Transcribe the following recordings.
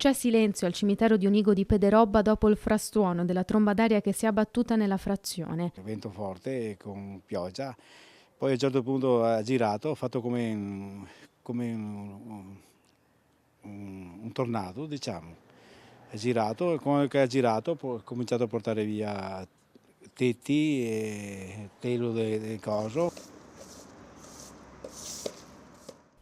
C'è silenzio al cimitero di Onigo di Pederobba dopo il frastuono della tromba d'aria che si è abbattuta nella frazione. Vento forte con pioggia, poi a un certo punto ha girato, ha fatto come un tornado, diciamo. È girato e come che ha girato ha cominciato a portare via tetti e telo del coso.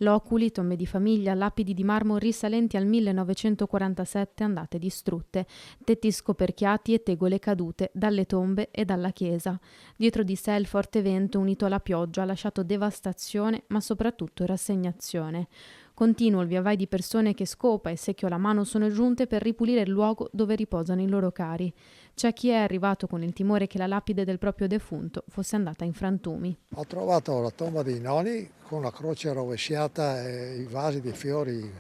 Loculi, tombe di famiglia, lapidi di marmo risalenti al 1947 andate distrutte, tetti scoperchiati e tegole cadute dalle tombe e dalla chiesa. Dietro di sé il forte vento unito alla pioggia ha lasciato devastazione ma soprattutto rassegnazione. Continuo il viavai di persone che scopa e secchio alla mano sono giunte per ripulire il luogo dove riposano i loro cari. C'è chi è arrivato con il timore che la lapide del proprio defunto fosse andata in frantumi. Ho trovato la tomba dei nonni con la croce rovesciata e i vasi di fiori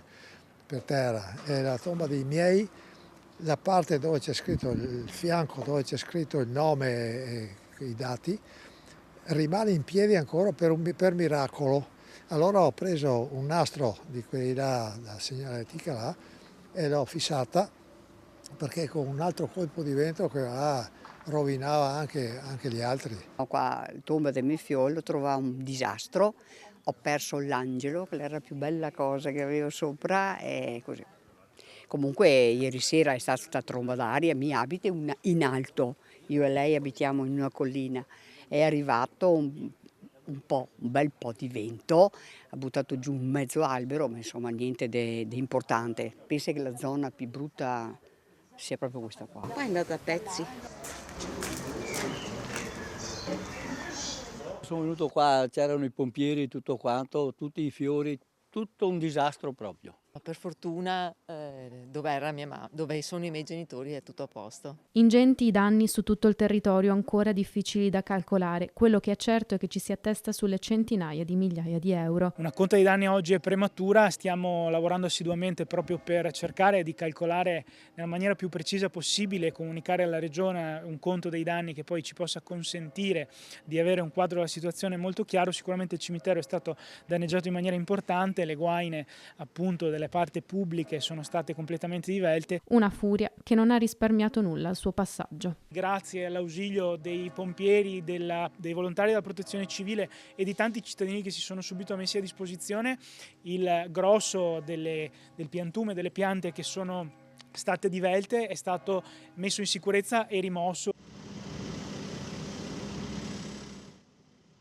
per terra, e la tomba dei miei, la parte dove c'è scritto il fianco, dove c'è scritto il nome e i dati, rimane in piedi ancora per miracolo. Allora ho preso un nastro di quelli là, la segnaletica là, e l'ho fissata, perché con un altro colpo di vento che rovinava anche gli altri. Qua alla tomba del mio figlio trovavo un disastro, ho perso l'angelo, che era la più bella cosa che avevo sopra, e così. Comunque ieri sera è stata questa tromba d'aria, mi abita in alto, io e lei abitiamo in una collina, è arrivato un bel po' di vento, ha buttato giù un mezzo albero, ma insomma niente di importante. Penso che la zona più brutta sia proprio questa qua. Qua è andata a pezzi. Sono venuto qua, c'erano i pompieri, tutto quanto, tutti i fiori, tutto un disastro proprio. Per fortuna dove sono i miei genitori è tutto a posto. Ingenti i danni su tutto il territorio ancora difficili da calcolare. Quello che è certo è che ci si attesta sulle centinaia di migliaia di euro. Una conta dei danni oggi è prematura, stiamo lavorando assiduamente proprio per cercare di calcolare nella maniera più precisa possibile e comunicare alla Regione un conto dei danni che poi ci possa consentire di avere un quadro della situazione molto chiaro. Sicuramente il cimitero è stato danneggiato in maniera importante, le guaine appunto delle parti pubbliche sono state completamente divelte. Una furia che non ha risparmiato nulla al suo passaggio. Grazie all'ausilio dei pompieri, dei volontari della protezione civile e di tanti cittadini che si sono subito messi a disposizione, il grosso del piantume, delle piante che sono state divelte è stato messo in sicurezza e rimosso.